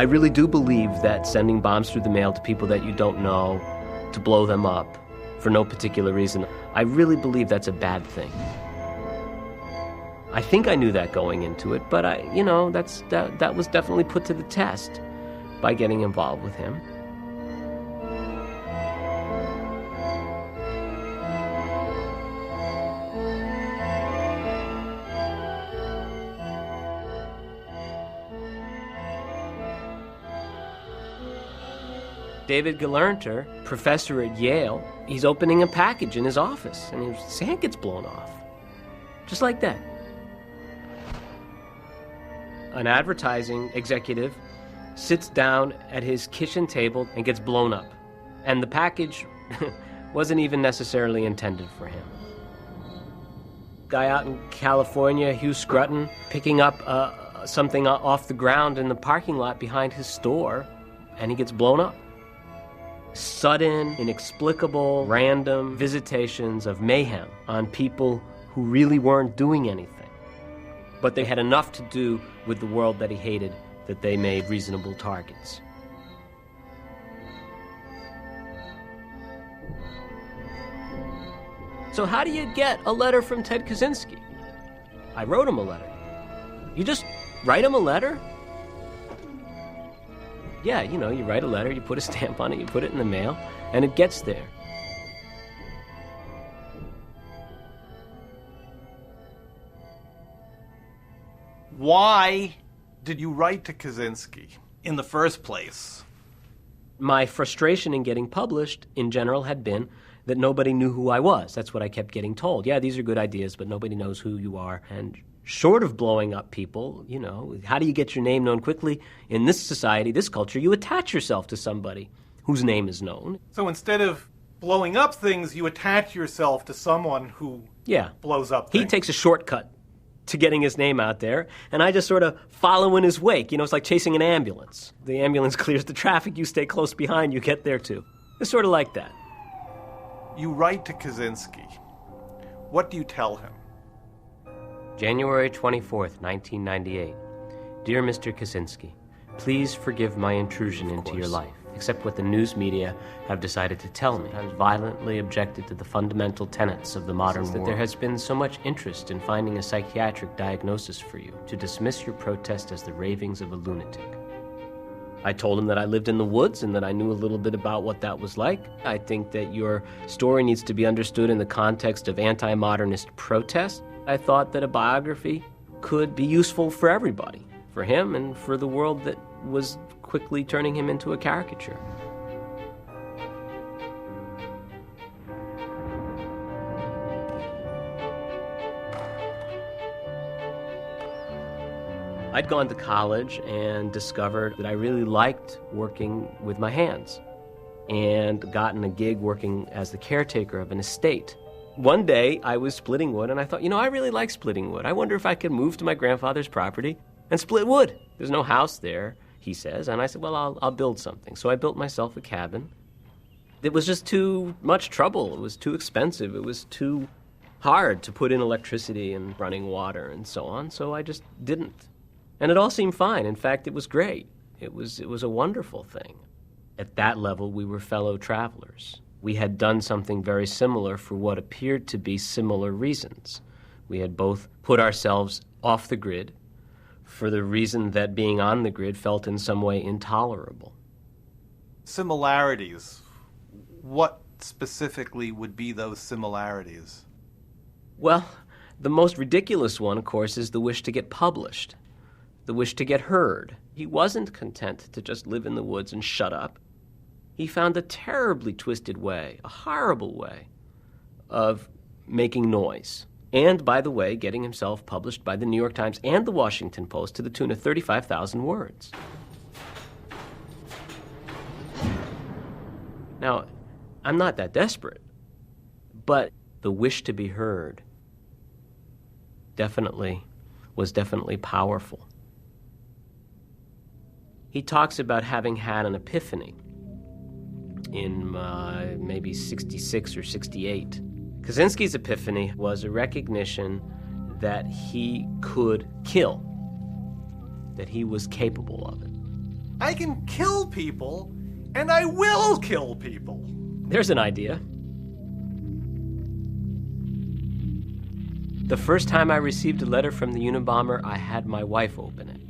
I really do believe that sending bombs through the mail to people that you don't know, to blow them up for no particular reason, I really believe that's a bad thing. I think I knew that going into it, but that was definitely put to the test by getting involved with him. David Galerner, professor at Yale, he's opening a package in his office, and his hand gets blown off. Just like that. An advertising executive sits down at his kitchen table and gets blown up. And the package wasn't even necessarily intended for him. Guy out in California, Hugh Scruton, picking up something off the ground in the parking lot behind his store, and he gets blown up. Sudden, inexplicable, random visitations of mayhem on people who really weren't doing anything. But they had enough to do with the world that he hated that they made reasonable targets. So how do you get a letter from Ted Kaczynski? I wrote him a letter. You just write him a letter? Yeah, you write a letter, you put a stamp on it, you put it in the mail, and it gets there. Why did you write to Kaczynski in the first place? My frustration in getting published, in general, had been that nobody knew who I was. That's what I kept getting told. Yeah, these are good ideas, but nobody knows who you are. And short of blowing up people, how do you get your name known quickly? In this society, this culture, you attach yourself to somebody whose name is known. So instead of blowing up things, you attach yourself to someone who blows up things. He takes a shortcut to getting his name out there, and I just sort of follow in his wake. It's like chasing an ambulance. The ambulance clears the traffic, you stay close behind, you get there too. It's sort of like that. You write to Kaczynski. What do you tell him? January 24th, 1998. Dear Mr. Kaczynski, please forgive my intrusion into your life, except what the news media have decided to tell me. I've violently objected to the fundamental tenets of the modern world. That there has been so much interest in finding a psychiatric diagnosis for you, to dismiss your protest as the ravings of a lunatic. I told him that I lived in the woods and that I knew a little bit about what that was like. I think that your story needs to be understood in the context of anti-modernist protest. I thought that a biography could be useful for everybody, for him and for the world that was quickly turning him into a caricature. I'd gone to college and discovered that I really liked working with my hands and gotten a gig working as the caretaker of an estate. One day I was splitting wood and I thought, I really like splitting wood. I wonder if I could move to my grandfather's property and split wood. There's no house there, he says, and I said, well, I'll build something. So I built myself a cabin. It was just too much trouble. It was too expensive. It was too hard to put in electricity and running water and so on, so I just didn't. And it all seemed fine. In fact, it was great. It was a wonderful thing. At that level, we were fellow travelers. We had done something very similar for what appeared to be similar reasons. We had both put ourselves off the grid for the reason that being on the grid felt in some way intolerable. Similarities. What specifically would be those similarities? Well, the most ridiculous one, of course, is the wish to get published, the wish to get heard. He wasn't content to just live in the woods and shut up. He found a terribly twisted way, a horrible way, of making noise. And, by the way, getting himself published by the New York Times and the Washington Post to the tune of 35,000 words. Now, I'm not that desperate, but the wish to be heard was definitely powerful. He talks about having had an epiphany in maybe 66 or 68. Kaczynski's epiphany was a recognition that he could kill, that he was capable of it. I can kill people, and I will kill people. There's an idea. The first time I received a letter from the Unabomber, I had my wife open it.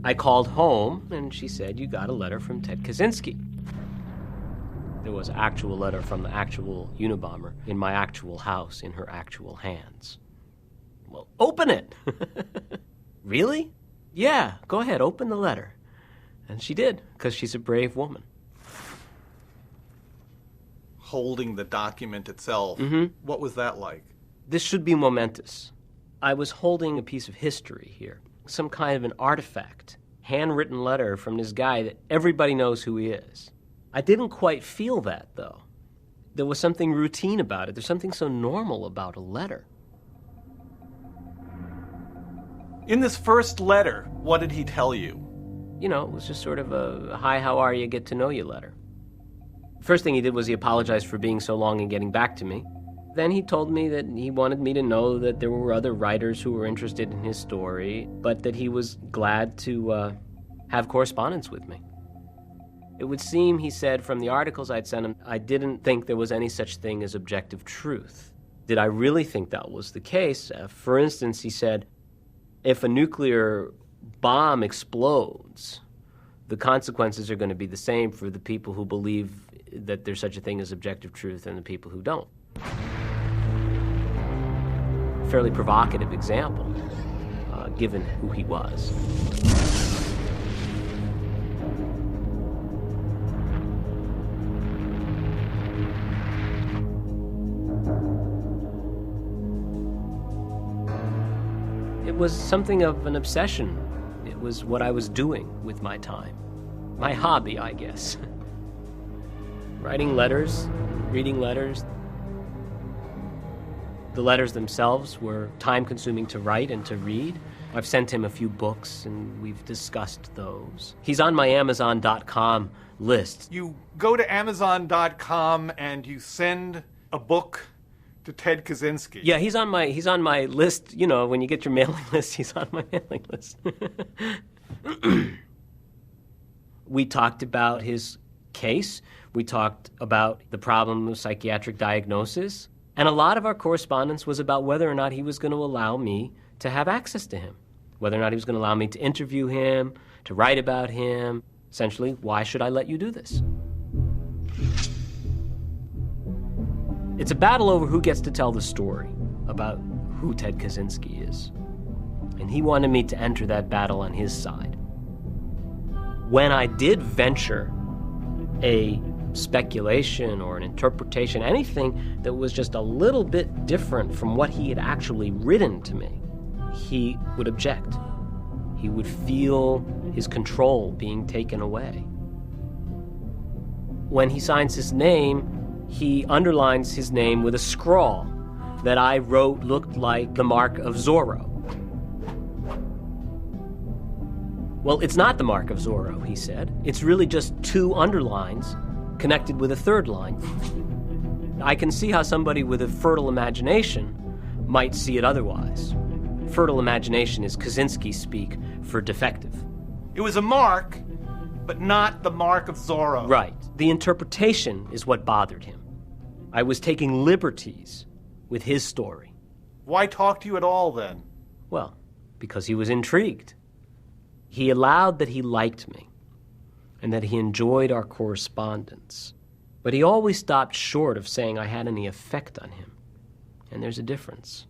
I called home, and she said, "You got a letter from Ted Kaczynski." There was an actual letter from the actual Unabomber in my actual house, in her actual hands. Well, open it! Really? Yeah, go ahead, open the letter. And she did, because she's a brave woman. Holding the document itself, what was that like? This should be momentous. I was holding a piece of history here, some kind of an artifact, handwritten letter from this guy that everybody knows who he is. I didn't quite feel that, though. There was something routine about it. There's something so normal about a letter. In this first letter, what did he tell you? You know, it was just sort of a, "Hi, how are you? Get to know you" letter. First thing he did was he apologized for being so long and getting back to me. Then he told me that he wanted me to know that there were other writers who were interested in his story, but that he was glad to have correspondence with me. It would seem, he said, from the articles I'd sent him, I didn't think there was any such thing as objective truth. Did I really think that was the case? For instance, he said, if a nuclear bomb explodes, the consequences are going to be the same for the people who believe that there's such a thing as objective truth and the people who don't. Fairly provocative example, given who he was. It was something of an obsession. It was what I was doing with my time. My hobby, I guess. Writing letters, reading letters. The letters themselves were time-consuming to write and to read. I've sent him a few books, and we've discussed those. He's on my Amazon.com list. You go to Amazon.com and you send a book to Ted Kaczynski. Yeah, he's on my list. You know, when you get your mailing list, he's on my mailing list. We talked about his case. We talked about the problem of psychiatric diagnosis. And a lot of our correspondence was about whether or not he was going to allow me to have access to him, whether or not he was going to allow me to interview him, to write about him. Essentially, why should I let you do this? It's a battle over who gets to tell the story about who Ted Kaczynski is. And he wanted me to enter that battle on his side. When I did venture a speculation or an interpretation, anything that was just a little bit different from what he had actually written to me, he would object. He would feel his control being taken away. When he signs his name, he underlines his name with a scrawl that I wrote looked like the mark of Zorro. Well, it's not the mark of Zorro, he said. It's really just two underlines connected with a third line. I can see how somebody with a fertile imagination might see it otherwise. Fertile imagination is Kaczynski speak for defective. It was a mark, but not the mark of Zorro. Right. The interpretation is what bothered him. I was taking liberties with his story. Why talk to you at all, then? Well, because he was intrigued. He allowed that he liked me and that he enjoyed our correspondence. But he always stopped short of saying I had any effect on him. And there's a difference.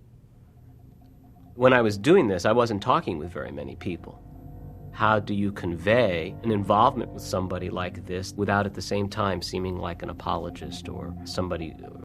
When I was doing this, I wasn't talking with very many people. How do you convey an involvement with somebody like this without at the same time seeming like an apologist or somebody